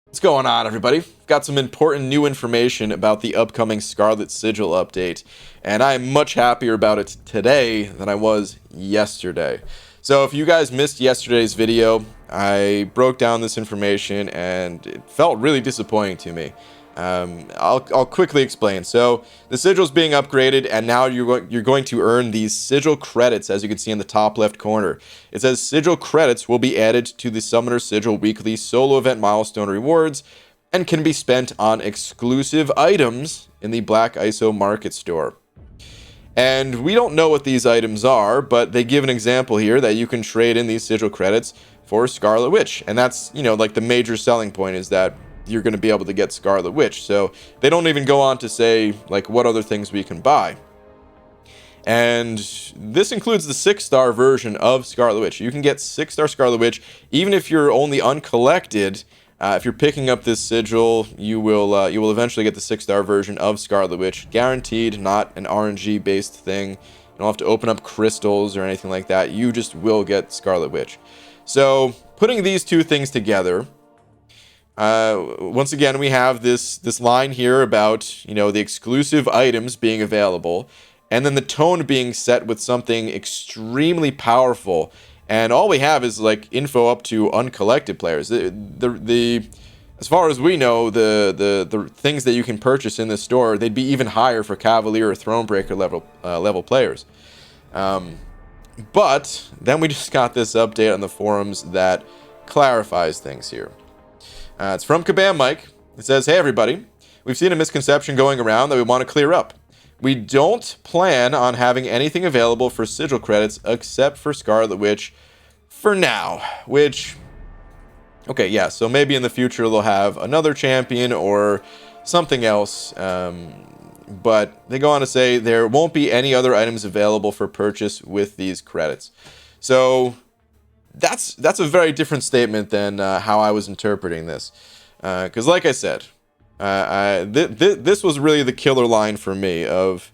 What's going on, everybody? Got some important new information about the upcoming Scarlet Sigil update, and I'm much happier about it today than I was yesterday. So if you guys missed yesterday's video, I broke down this information and it felt really disappointing to me. I'll quickly explain. So the sigil is being upgraded, and now you're going to earn these sigil credits, as you can see in the top left corner. It says sigil credits will be added to the Summoner Sigil weekly solo event milestone rewards and can be spent on exclusive items in the Black ISO Market Store. And we don't know what these items are, but they give an example here that you can trade in these sigil credits for Scarlet Witch, and that's, like the major selling point is that you're going to be able to get Scarlet Witch. So they don't even go on to say like what other things we can buy. And this includes the 6-star version of Scarlet Witch. You can get 6-star Scarlet Witch even if you're only uncollected. If you're picking up this sigil, you will eventually get the 6-star version of Scarlet Witch, guaranteed, not an RNG based thing. You don't have to open up crystals or anything like that. You just will get Scarlet Witch. So putting these two things together, once again, we have this line here about, the exclusive items being available, and then the tone being set with something extremely powerful. And all we have is like info up to uncollected players. As far as we know, the things that you can purchase in this store, they'd be even higher for Cavalier or Thronebreaker level players. But then we just got this update on the forums that clarifies things here. It's from Kabam Mike. It says, "Hey everybody, we've seen a misconception going around that we want to clear up. We don't plan on having anything available for sigil credits except for Scarlet Witch for now." Which, okay, yeah, so maybe in the future they'll have another champion or something else. But they go on to say there won't be any other items available for purchase with these credits. So that's a very different statement than how I was interpreting this, because like I said, this was really the killer line for me of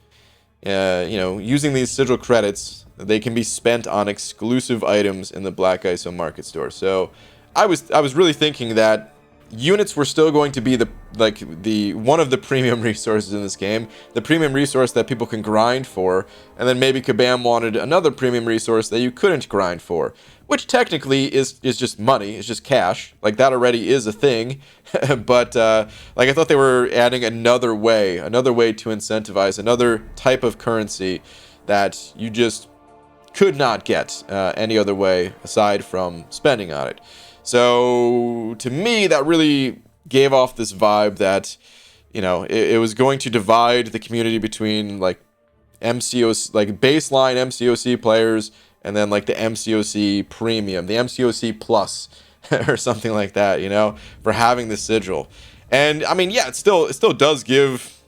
using these sigil credits. They can be spent on exclusive items in the Black ISO Market Store. So I was really thinking that units were still going to be the one of the premium resources in this game, the premium resource that people can grind for, and then maybe Kabam wanted another premium resource that you couldn't grind for, which technically is just money, it's just cash. Like that already is a thing. But I thought they were adding another way to incentivize another type of currency that you just could not get any other way aside from spending on it. So to me, that really gave off this vibe that, it was going to divide the community between like MCOC, like baseline MCOC players, and then like the MCOC premium, the MCOC plus, or something like that, for having the sigil. And I mean, yeah, it still does give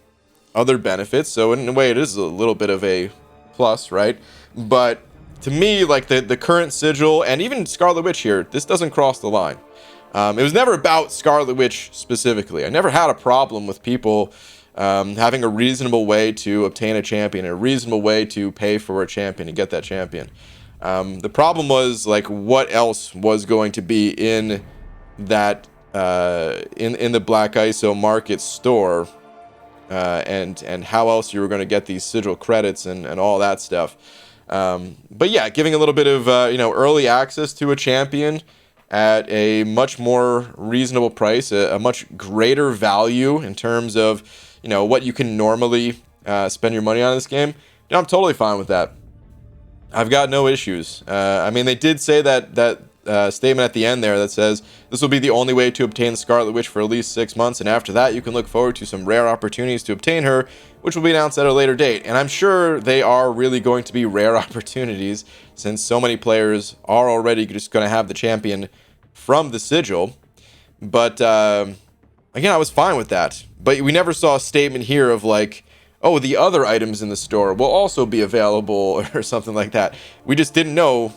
other benefits. So in a way, it is a little bit of a plus, right? But to me, like the current sigil and even Scarlet Witch here, this doesn't cross the line. It was never about Scarlet Witch specifically. I never had a problem with people having a reasonable way to obtain a champion, a reasonable way to pay for a champion, to get that champion. The problem was like what else was going to be in that in the Black ISO Market Store, and how else you were going to get these sigil credits and all that stuff. But yeah, giving a little bit of early access to a champion at a much more reasonable price, a much greater value in terms of what you can normally spend your money on in this game. I'm totally fine with that. I've got no issues. I mean, they did say that statement at the end there that says this will be the only way to obtain the Scarlet Witch for at least 6 months, and after that you can look forward to some rare opportunities to obtain her, which will be announced at a later date. And I'm sure they are really going to be rare opportunities, since so many players are already just going to have the champion from the sigil. But again, I was fine with that. But we never saw a statement here of like, oh, the other items in the store will also be available or something like that. We just didn't know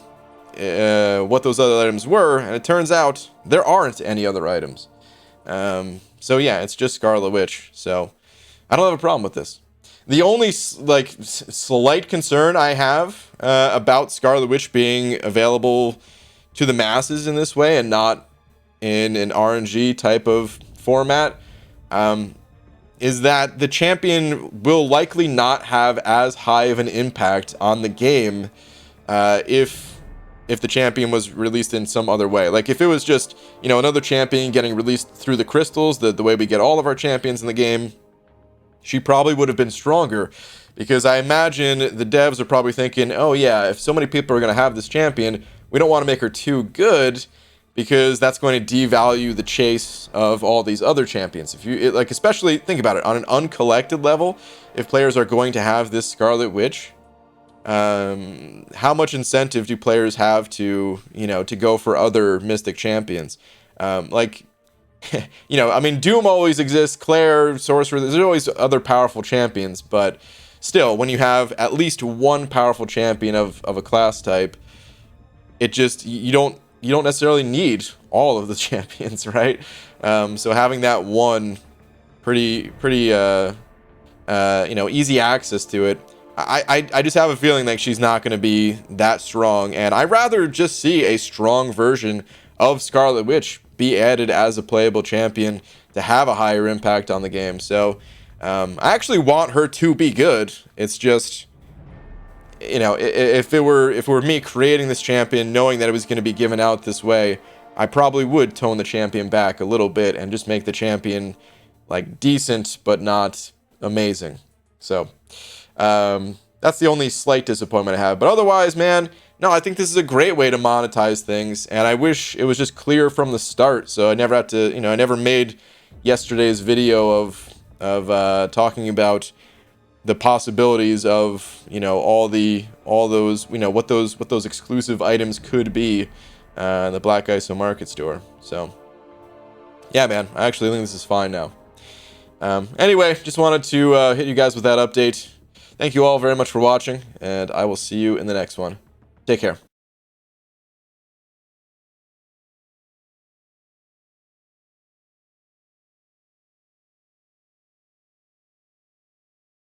what those other items were, and it turns out there aren't any other items. So yeah, it's just Scarlet Witch. So I don't have a problem with this. The only slight concern I have about Scarlet Witch being available to the masses in this way and not in an RNG type of format, is that the champion will likely not have as high of an impact on the game if the champion was released in some other way. Like if it was just, another champion getting released through the crystals, the way we get all of our champions in the game, she probably would have been stronger, because I imagine the devs are probably thinking, oh yeah, if so many people are going to have this champion, we don't want to make her too good, because that's going to devalue the chase of all these other champions. If you especially think about it on an uncollected level, if players are going to have this Scarlet Witch, how much incentive do players have to go for other mystic champions? Doom always exists, Claire, Sorcerer, there's always other powerful champions, but still, when you have at least one powerful champion of a class type, it just, you don't necessarily need all of the champions, right? So having that one pretty easy access to it, I just have a feeling like she's not going to be that strong, and I'd rather just see a strong version of Scarlet Witch be added as a playable champion to have a higher impact on the game. So I actually want her to be good. It's just, if it were me creating this champion, knowing that it was going to be given out this way, I probably would tone the champion back a little bit and just make the champion like decent but not amazing. So that's the only slight disappointment I have. But otherwise, man, no, I think this is a great way to monetize things, and I wish it was just clear from the start, so I never had to, I never made yesterday's video of talking about the possibilities of, all those, what those exclusive items could be in the Black ISO Market Store. So yeah, man, I actually think this is fine now. Anyway, just wanted to hit you guys with that update. Thank you all very much for watching, and I will see you in the next one. Take care.